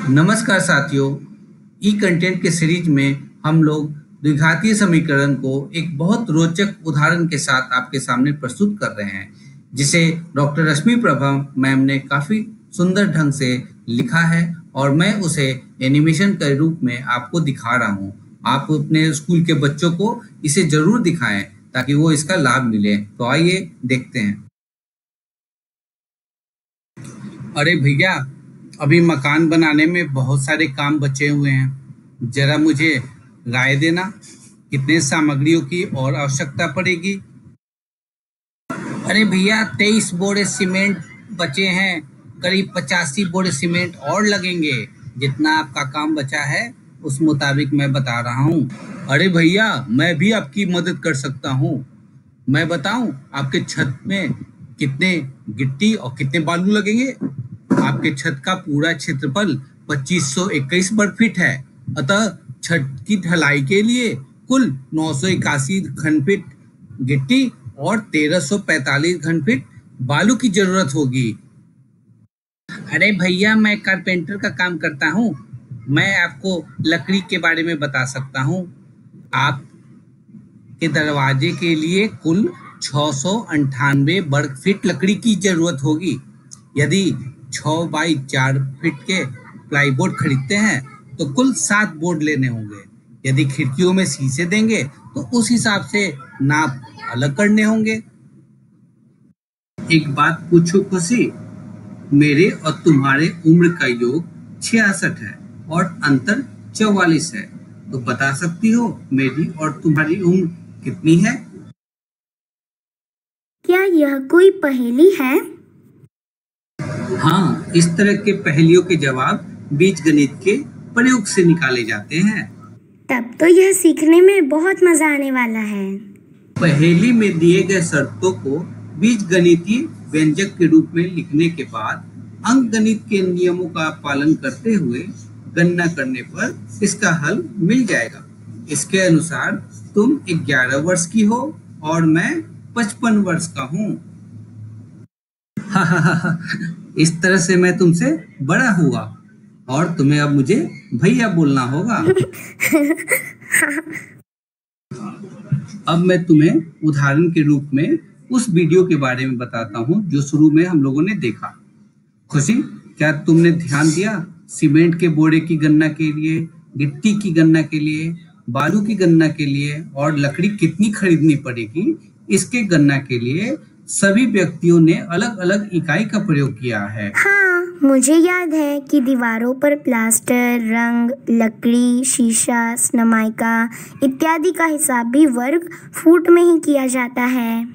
नमस्कार साथियों। ई कंटेंट के सीरीज में हम लोग द्विघातीय समीकरण को एक बहुत रोचक उदाहरण के साथ आपके सामने प्रस्तुत कर रहे हैं, जिसे डॉक्टर रश्मि प्रभा मैम ने काफी सुंदर ढंग से लिखा है और मैं उसे एनिमेशन के रूप में आपको दिखा रहा हूँ। आप अपने स्कूल के बच्चों को इसे जरूर दिखाएं ताकि वो इसका लाभ मिले। तो आइए देखते हैं। अरे भैया, अभी मकान बनाने में बहुत सारे काम बचे हुए हैं। जरा मुझे राय देना, कितने सामग्रियों की और आवश्यकता पड़ेगी? अरे भैया, 23 बोरे सीमेंट बचे हैं। करीब 85 बोरे सीमेंट और लगेंगे। जितना आपका काम बचा है उस मुताबिक मैं बता रहा हूँ। अरे भैया, मैं भी आपकी मदद कर सकता हूँ। मैं बताऊं आपके छत में कितने गिट्टी और कितने बालू लगेंगे? आपके छत का पूरा क्षेत्रफल 2521 वर्ग फीट है। अतः छत की ढलाई के लिए कुल 981 घन फीट गिट्टी और 1345 घन फीट बालू की जरूरत होगी। अरे भैया, मैं कारपेंटर का काम करता हूँ। मैं आपको लकड़ी के बारे में बता सकता हूँ। आप के दरवाजे के लिए कुल 698 वर्ग फीट लकड़ी की जरूरत होगी। यदि 6 बाई 4 फीट के प्लाईबोर्ड खरीदते हैं तो कुल 7 बोर्ड लेने होंगे। यदि खिड़कियों में शीशे देंगे तो उस हिसाब से नाप अलग करने होंगे। एक बात पूछो खुशी, मेरे और तुम्हारे उम्र का योग 66 है और अंतर 44 है। तो बता सकती हो मेरी और तुम्हारी उम्र कितनी है? क्या यह कोई पहेली है? हाँ, इस तरह के पहेलियों के जवाब बीजगणित के प्रयोग से निकाले जाते हैं। तब तो यह सीखने में बहुत मजा आने वाला है। पहेली में दिए गए शर्तों को बीजगणितीय व्यंजक के रूप में लिखने के बाद अंकगणित के नियमों का पालन करते हुए गणना करने पर इसका हल मिल जाएगा। इसके अनुसार तुम 11 वर्ष की हो और मैं 55 वर्ष का हूँ। इस तरह से मैं तुमसे बड़ा हुआ और तुम्हें अब मुझे भैया बोलना होगा। अब मैं तुम्हें उदाहरण के रूप में उस वीडियो के बारे में बताता हूँ जो शुरू में हम लोगों ने देखा। खुशी, क्या तुमने ध्यान दिया? सीमेंट के बोरे की गणना के लिए, गिट्टी की गणना के लिए, बालू की गणना के लिए और लकड़ी कितनी खरीदनी पड़ेगी, इसके गणना के लिए सभी व्यक्तियों ने अलग अलग इकाई का प्रयोग किया है। हाँ, मुझे याद है कि दीवारों पर प्लास्टर, रंग, लकड़ी, शीशा, स्नमाइका इत्यादि का हिसाब भी वर्ग फुट में ही किया जाता है।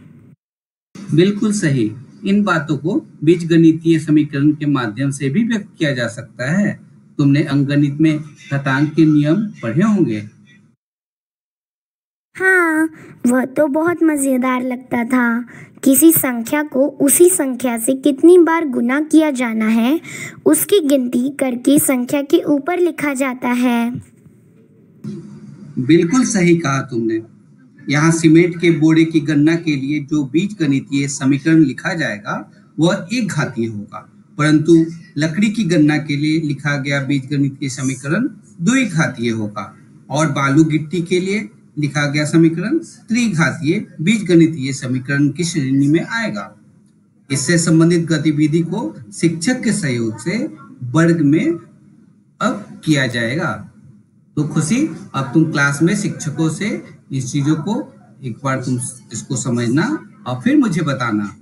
बिल्कुल सही। इन बातों को बीजगणितीय समीकरण के माध्यम से भी व्यक्त किया जा सकता है। तुमने अंकगणित में घातांक के नियम पढ़े होंगे। हाँ, वह तो बहुत मजेदार लगता था। किसी संख्या को उसी संख्या से कितनी बार गुना किया जाना है, उसकी गिनती करके संख्या के ऊपर लिखा जाता है। बिल्कुल सही कहा तुमने। यहाँ सीमेंट के बोरे की गणना के लिए जो बीजगणितीय समीकरण लिखा जाएगा वह एक घातीय होगा, परंतु लकड़ी की गणना के लिए लिखा गया बीजगणितीय समीकरण द्विघातीय होगा और बालू गिट्टी के लिए लिखा गया समीकरण त्रिघातीय बीजगणितीय समीकरण की श्रेणी में आएगा। इससे संबंधित गतिविधि को शिक्षक के सहयोग से वर्ग में अब किया जाएगा। तो खुशी, अब तुम क्लास में शिक्षकों से इस चीजों को एक बार तुम इसको समझना और फिर मुझे बताना।